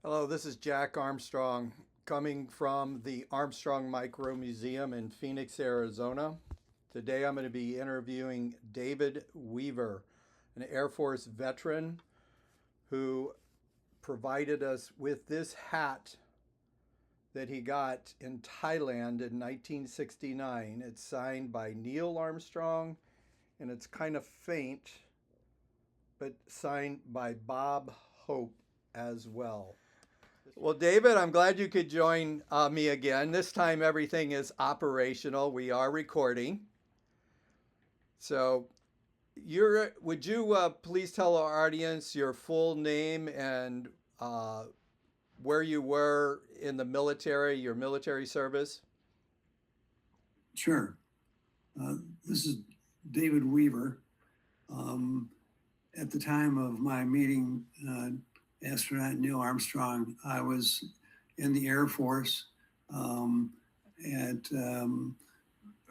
Hello, this is Jack Armstrong coming from the Armstrong Micro Museum in Phoenix, Arizona. Today I'm going to be interviewing David Weaver, an Air Force veteran who provided us with this hat that he got in Thailand in 1969. It's signed by Neil Armstrong and it's kind of faint, but signed by Bob Hope as well. Well, David, I'm glad you could join me again. This time everything is operational. We are recording. So, would you please tell our audience your full name and where you were in the military, your military service? Sure. This is David Weaver. Um, at the time of my meeting, astronaut Neil Armstrong, I was in the Air Force at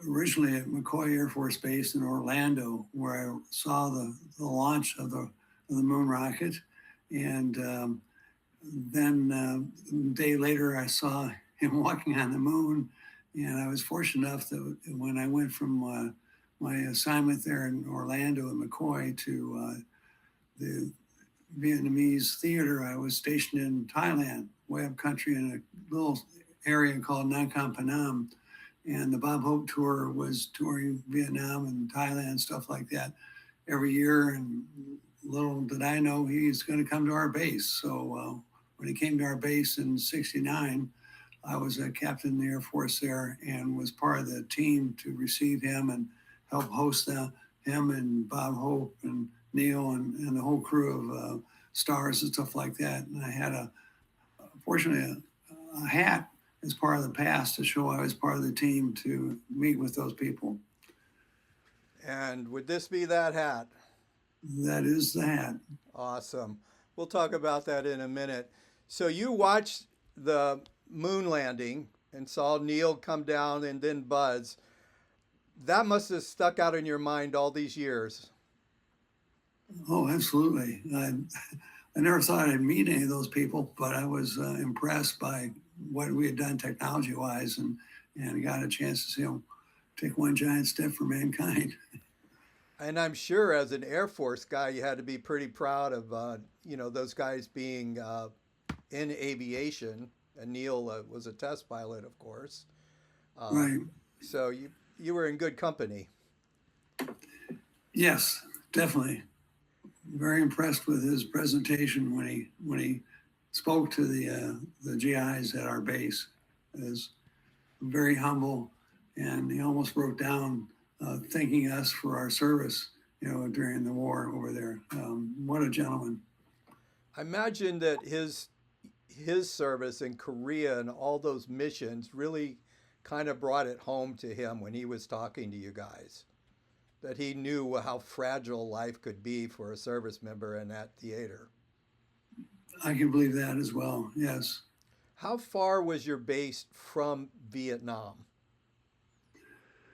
originally at McCoy Air Force Base in Orlando, where I saw the launch of the moon rocket. And then a day later, I saw him walking on the moon. And I was fortunate enough that when I went from my assignment there in Orlando at McCoy to the Vietnamese theater, I was stationed in Thailand, way up country in a little area called Nakhon Phanom. And the Bob Hope tour was touring Vietnam and Thailand, stuff like that, every year. And little did I know he's going to come to our base. So when he came to our base in '69, I was a captain in the Air Force there and was part of the team to receive him and help host him and Bob Hope and Neil and the whole crew of stars and stuff like that. And I had fortunately, a hat as part of the pass to show I was part of the team to meet with those people. And would this be that hat? That is the hat. Awesome. We'll talk about that in a minute. So you watched the moon landing and saw Neil come down and then Buzz. That must have stuck out in your mind all these years. Oh, absolutely. I never thought I'd meet any of those people, but I was impressed by what we had done technology wise and got a chance to see them take one giant step for mankind. And I'm sure as an Air Force guy, you had to be pretty proud of, those guys being in aviation. And Neil was a test pilot, of course. Uh, Right. so you were in good company. Yes, definitely. Very impressed with his presentation when he spoke to the GIs at our base. It was very humble, and he almost broke down, thanking us for our service, during the war over there. What a gentleman! I imagine that his service in Korea and all those missions really kind of brought it home to him when he was talking to you guys. That he knew how fragile life could be for a service member in that theater. I can believe that as well. Yes. How far was your base from Vietnam?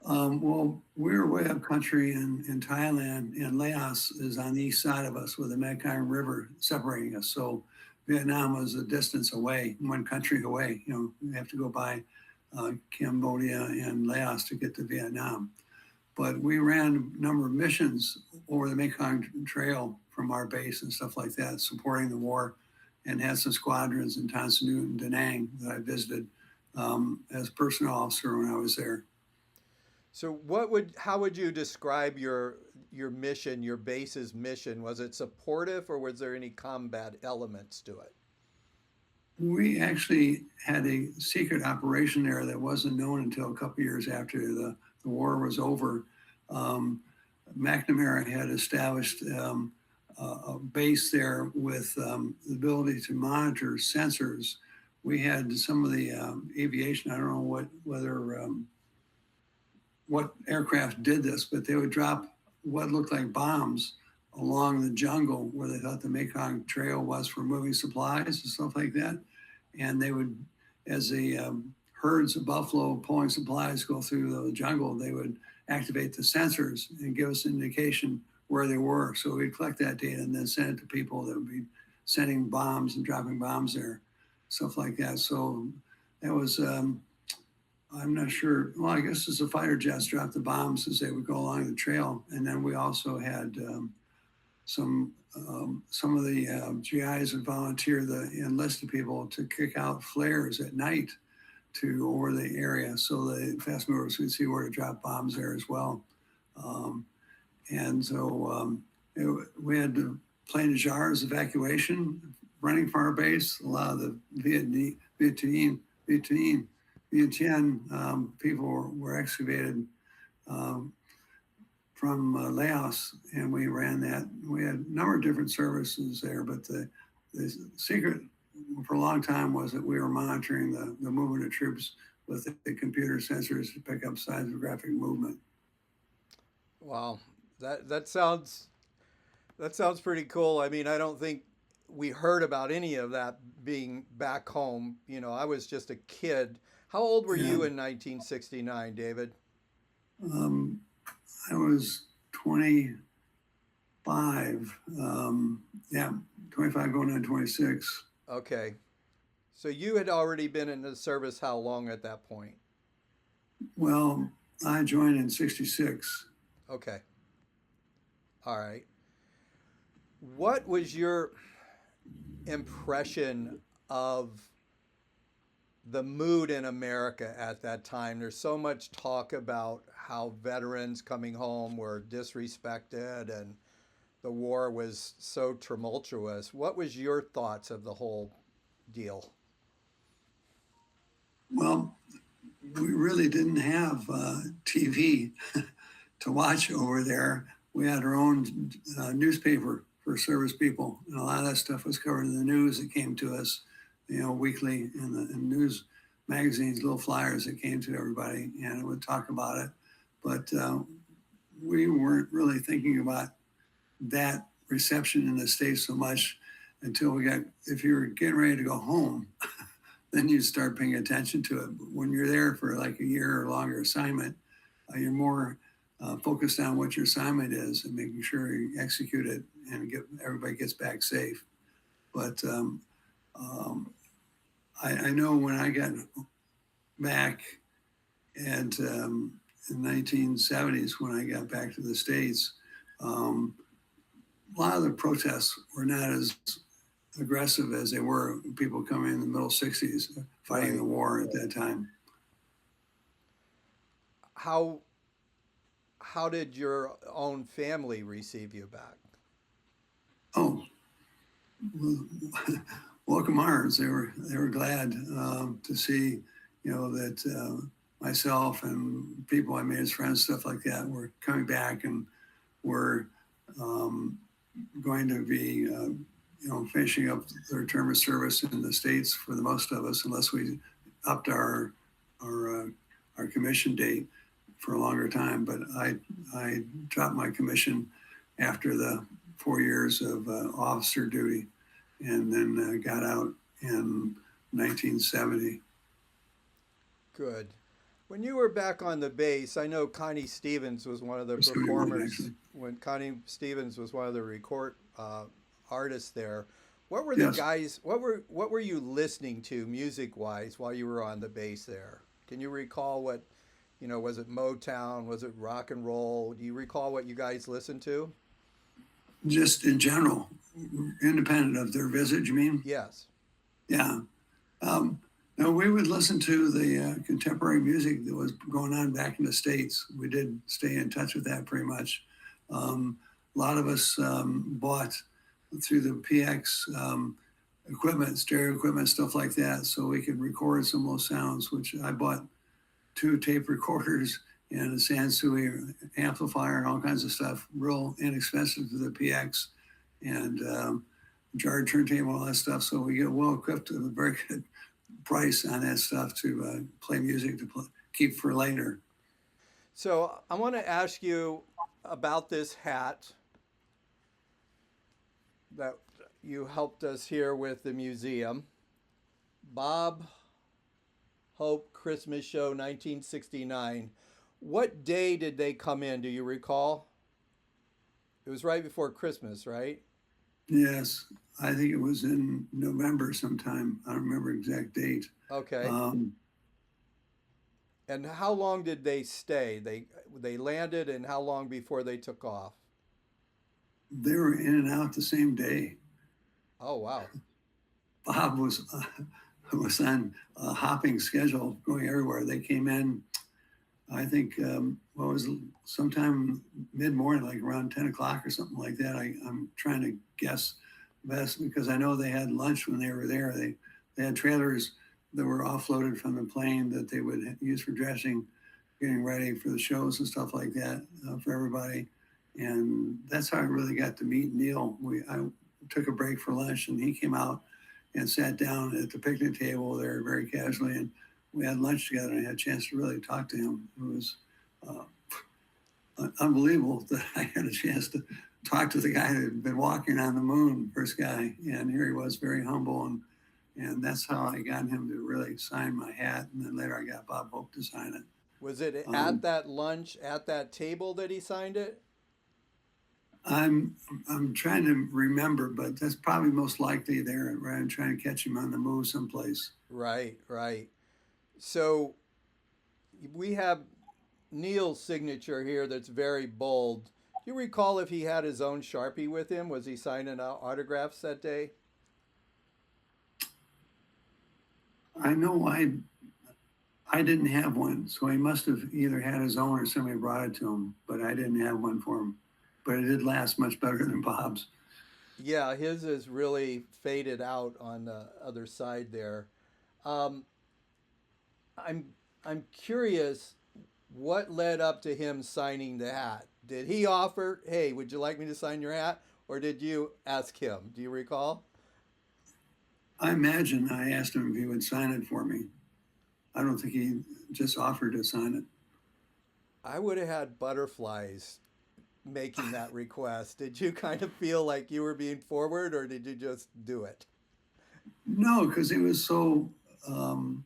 Well, we're way up country in Thailand, and Laos is on the east side of us with the Mekong River separating us. So Vietnam was a distance away, one country away. You have to go by Cambodia and Laos to get to Vietnam. But we ran a number of missions over the Mekong Trail from our base and stuff like that, supporting the war, and had some squadrons in Tan Son Nhut and Da Nang that I visited as personnel officer when I was there. So how would you describe your mission, your base's mission? Was it supportive or was there any combat elements to it? We actually had a secret operation there that wasn't known until a couple of years after the war was over. Um, McNamara had established a base there with the ability to monitor sensors. We had some of the aviation. I don't know what aircraft did this, but they would drop what looked like bombs along the jungle where they thought the Mekong Trail was for moving supplies and stuff like that. And they would, as the herds of buffalo pulling supplies go through the jungle, they would activate the sensors and give us an indication where they were. So we'd collect that data and then send it to people that would be sending bombs and dropping bombs there. stuff like that. So that was, I'm not sure. Well, I guess as the fighter jets dropped the bombs as they would go along the trail, and then we also had some of the GIs would volunteer the enlisted people to kick out flares at night to over the area, so the fast movers would see where to drop bombs there as well. Um, and so we had to plane de jars evacuation running from our base. A lot of the Vietnam people were excavated um, from Laos, and we ran that. We had a number of different services there, but the secret for a long time was that we were monitoring the movement of troops with the computer sensors to pick up seismographic movement. Wow, that sounds pretty cool. I mean, I don't think we heard about any of that being back home. I was just a kid. How old were Yeah. you in 1969, David? Um, I was 25. Yeah, 25 going on 26. Okay. So you had already been in the service how long at that point? Well, I joined in 66. Okay. All right. What was your impression of the mood in America at that time? There's so much talk about how veterans coming home were disrespected and the war was so tumultuous. What was your thoughts of the whole deal? Well, we really didn't have TV to watch over there. We had our own newspaper for service people, and a lot of that stuff was covered in the news that came to us, weekly in news magazines, little flyers that came to everybody, and it would talk about it. But we weren't really thinking about that reception in the States so much until if you were getting ready to go home, then you start paying attention to it. But when you're there for like a year or longer assignment, you're more focused on what your assignment is and making sure you execute it and everybody gets back safe. But I know when I got back and in the 1970s, when I got back to the States, a lot of the protests were not as aggressive as they were people coming in the middle 60s fighting Right. the war at that time. How how did your own family receive you back? Oh, welcome arms. They were glad to see, that myself and people I made as friends, stuff like that, were coming back and were um, going to be, finishing up their term of service in the States for the most of us, unless we upped our our commission date for a longer time. But I dropped my commission after the 4 years of officer duty, and then got out in 1970. Good. When you were back on the base, I know Connie Stevens was one of the Or 71 performers. actually. When Connie Stevens was one of the record artists there, what were the Yes. guys? What were you listening to music wise while you were on the base there? Can you recall what? Was it Motown? Was it rock and roll? Do you recall what you guys listened to? Just in general, independent of their visit, you mean? Yes. Yeah. Um, no, we would listen to the contemporary music that was going on back in the States. We did stay in touch with that pretty much. A lot of us bought through the PX equipment, stereo equipment, stuff like that, so we could record some of those sounds, which I bought 2 tape recorders and a Sansui amplifier and all kinds of stuff, real inexpensive to the PX, and jar turntable, all that stuff. So we get well equipped with a very good price on that stuff to play music to keep for later. So I want to ask you about this hat that you helped us here with the museum. Bob Hope Christmas Show 1969. What day did they come in? Do you recall? It was right before Christmas, right? Yes, I think it was in November sometime. I don't remember exact date. Okay. Um, And how long did they stay? They landed, and how long before they took off? they were in and out the same day. Oh, wow. Bob was on a hopping schedule, going everywhere. They came in, I think, what was it, sometime mid morning, like around 10 o'clock or something like that. I'm trying to guess best because I know they had lunch when they were there. They had trailers that were offloaded from the plane that they would use for dressing, getting ready for the shows and stuff like that for everybody. And that's how I really got to meet Neil. I took a break for lunch and he came out and sat down at the picnic table there very casually. And we had lunch together and I had a chance to really talk to him. It was unbelievable that I had a chance to talk to the guy that had been walking on the moon, first guy. And here he was, very humble. And that's how I got him to really sign my hat. And then later I got Bob Hope to sign it. Was it at Um, that lunch, at that table that he signed it? I'm I'm trying to remember, but that's probably most likely there. Right, I'm trying to catch him on the move someplace. Right, right. So we have Neil's signature here that's very bold. Do you recall if he had his own Sharpie with him? Was he signing autographs that day? I know I didn't have one, so he must have either had his own or somebody brought it to him. But I didn't have one for him. But it did last much better than Bob's. Yeah, his is really faded out on the other side there. Um, I'm I'm curious what led up to him signing the hat. Did he offer, "Hey, would you like me to sign your hat?" Or did you ask him? Do you recall? I imagine I asked him if he would sign it for me. I don't think he just offered to sign it. I would have had butterflies making that request. Did you kind of feel like you were being forward, or did you just do it? No, because he was so um,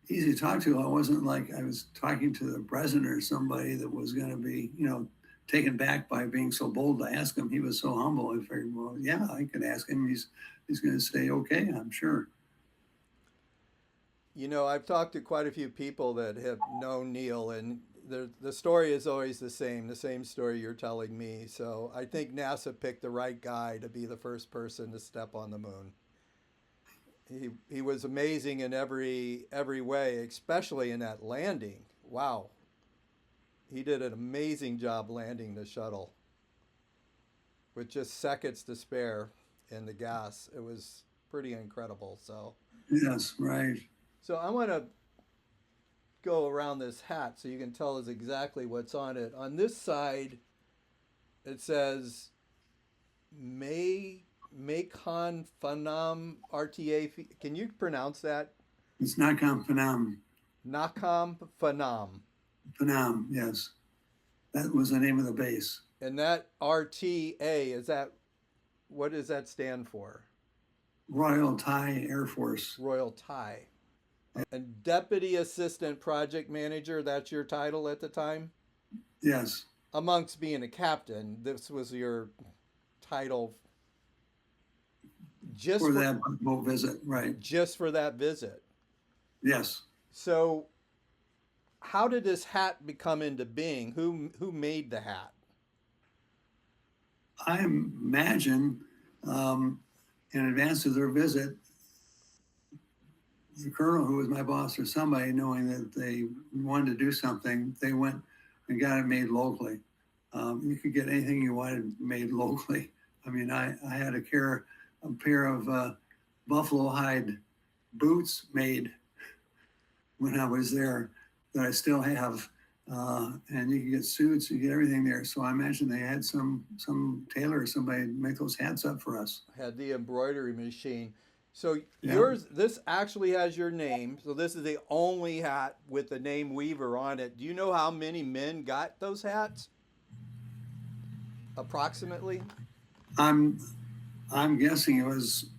easy to talk to. I wasn't like I was talking to the president or somebody that was going to be, taken back by being so bold to ask him. He was so humble. I figured, well, yeah, I could ask him. He's going to say, okay, I'm sure. You know, I've talked to quite a few people that have known Neil, and the story is always the same story you're telling me. So I think NASA picked the right guy to be the first person to step on the moon. He was amazing in every way, especially in that landing. Wow, he did an amazing job landing the shuttle with just seconds to spare in the gas. It was pretty incredible. Yes, right. So I want to go around this hat so you can tell us exactly what's on it. On this side, it says May Macon Phanam RTA. Can you pronounce that? It's not Phanam. Nakam Phanam. Phanam, yes. That was the name of the base. And that RTA, is that, what does that stand for? Royal Thai Air Force. Royal Thai. And Deputy Assistant Project Manager, that's your title at the time? Yes, Amongst being a captain, this was your title just for for that boat visit, right. just for that visit. Yes. So, how did this hat become into being? Who made the hat? I imagine um, in advance of their visit, the colonel, who was my boss, or somebody, knowing that they wanted to do something, they went and got it made locally. You could get anything you wanted made locally. I mean, I had a pair of buffalo hide boots made when I was there that I still have. And you can get suits, you get everything there. So I imagine they had some tailor or somebody make those hats up for us. Had the embroidery machine. So Yeah. this actually has your name. So this is the only hat with the name Weaver on it. Do you know how many men got those hats? Approximately? I'm I'm guessing it was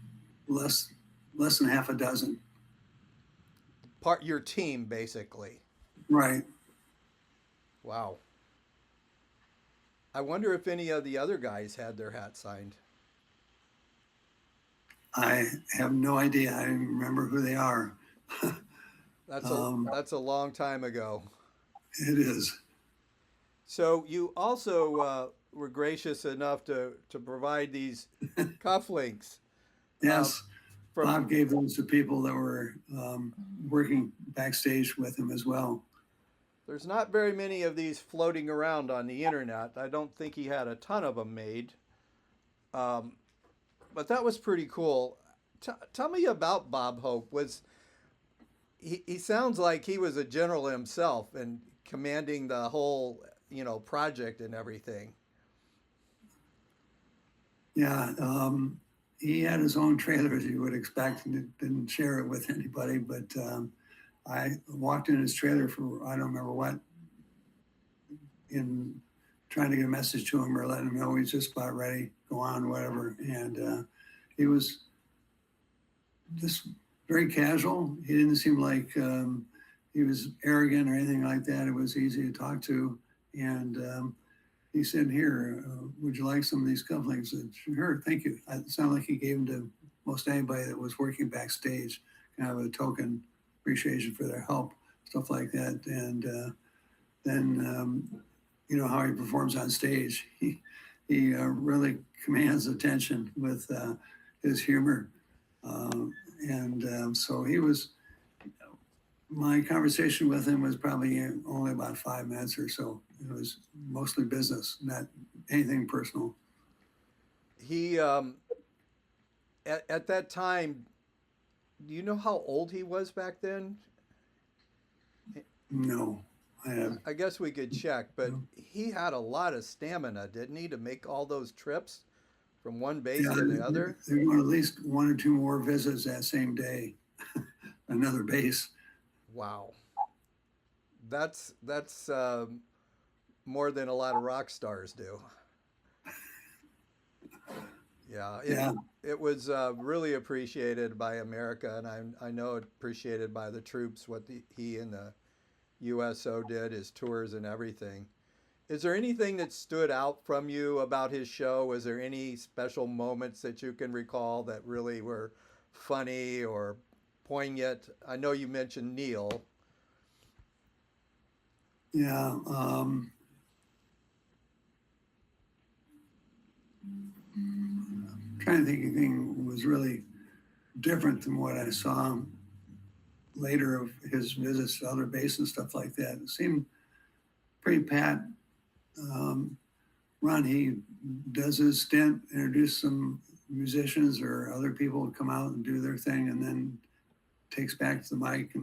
less less than half a dozen. Part your team basically. Right. Wow. I wonder if any of the other guys had their hat signed. I have no idea. I don't even remember who they are. That's a long time ago. It is. So you also were gracious enough to provide these cufflinks uh, Yes, Bob from. gave those to people that were working backstage with him as well. There's not very many of these floating around on the internet. I don't think he had a ton of them made, um, but that was pretty cool. Tell me about Bob Hope. Was he sounds like he was a general himself and commanding the whole project and everything. Yeah, he had his own trailer as you would expect, and didn't share it with anybody. But I walked in his trailer for I don't remember what, in trying to get a message to him or letting him know he's just about ready, go on, whatever. And he was just very casual. He didn't seem like he was arrogant or anything like that. It was easy to talk to. And he said, "Here, would you like some of these cufflinks?" I said, "Sure, thank you." It sounded like he gave them to most anybody that was working backstage, kind of a token appreciation for their help, stuff like that. And then, you know how he performs on stage. He really commands attention with his humor. And so he was, my conversation with him was probably only about 5 minutes or so. It was mostly business, not anything personal. He at that time, do you know how old he was back then? No, I have. I guess we could check, but No. he had a lot of stamina, didn't he, to make all those trips from one base Yeah, to the other? they're going at least one or two more visits that same day, another base. Wow, that's more than a lot of rock stars do. Yeah, Yeah, it was really appreciated by America, and I know appreciated by the troops what he and the USO did, his tours and everything. Is there anything that stood out from you about his show? Was there any special moments that you can recall that really were funny or poignant? I know you mentioned Neil. yeah. Trying to think of anything was really different than what I saw later of his visits to other bases and stuff like that. It seemed pretty pat. Um, Ron, he does his stint, introduce some musicians or other people to come out and do their thing, and then takes back to the mic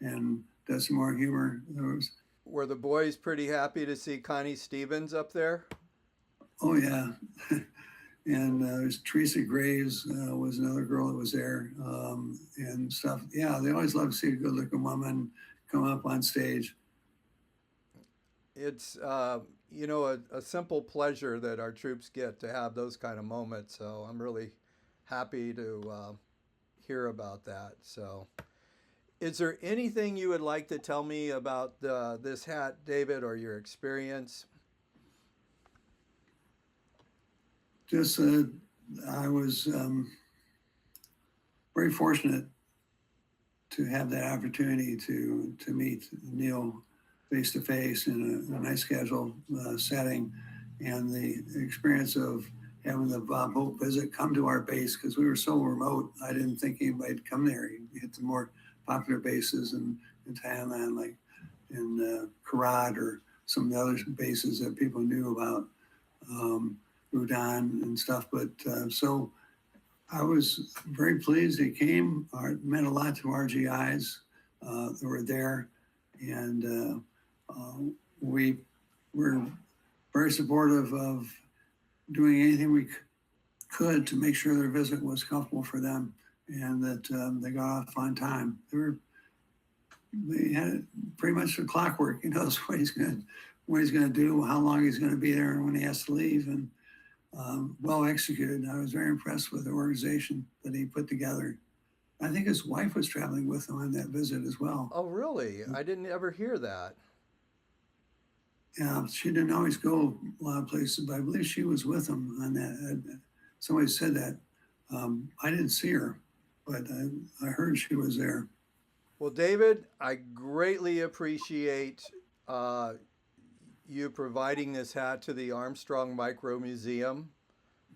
and does some more humor. There was, Were the boys pretty happy to see Connie Stevens up there? oh yeah, and there's Teresa Graves was another girl that was there and stuff. Yeah, they always love to see a good-looking woman come up on stage. It's a simple pleasure that our troops get to have those kind of moments. So I'm really happy to hear about that. So, is there anything you would like to tell me about this hat, David, or your experience? Just I was very fortunate to have that opportunity to meet Neil face to face in a nice casual setting, and the experience of having the Bob Hope visit come to our base because we were so remote. I didn't think anybody'd come there. You hit the more popular bases in Thailand, like in Karat or some of the other bases that people knew about, Rudan and stuff. But so I was very pleased he came. It meant a lot to our GIs that were there. And we were very supportive of doing anything we could to make sure their visit was comfortable for them and that they got off on time. They had it pretty much the clockwork. He knows what he's gonna do, how long he's gonna be there, and when he has to leave. And well executed. I was very impressed with the organization that he put together. I think his wife was traveling with him on that visit as well. Oh, really? I didn't ever hear that. Yeah, she didn't always go a lot of places, but I believe she was with him on that. Somebody said that. I didn't see her, but I heard she was there. Well, David, I greatly appreciate uh, you providing this hat to the Armstrong Micro Museum.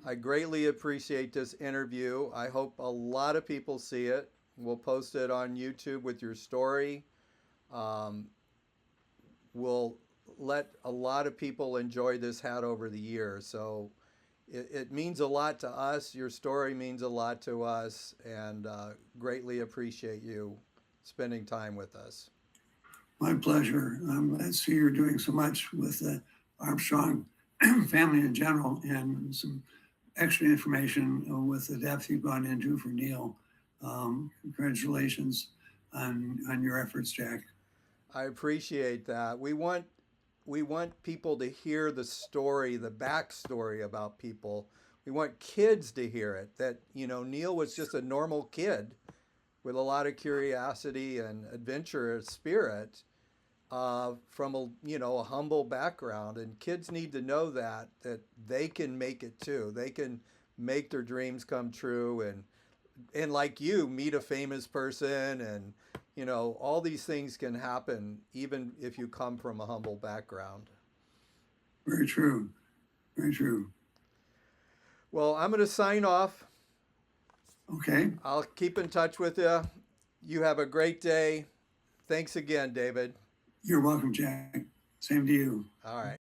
I greatly appreciate this interview. I hope a lot of people see it. We'll post it on YouTube with your story. Um, we'll let a lot of people enjoy this hat over the years. So it means a lot to us. Your story means a lot to us, and greatly appreciate you spending time with us. My pleasure. I'm glad to see you're doing so much with the Armstrong family in general and some extra information with the depth you've gone into for Neil. Congratulations on your efforts, Jack. I appreciate that. We want people to hear the story, the backstory about people. We want kids to hear it. That Neil was just a normal kid with a lot of curiosity and adventurous spirit, from a humble background. And kids need to know that they can make it too. They can make their dreams come true, and like you, meet a famous person, and all these things can happen even if you come from a humble background. Very true. Very true. Well, I'm going to sign off. Okay. I'll keep in touch with you. You have a great day. Thanks again, David. You're welcome, Jack. Same to you. All right.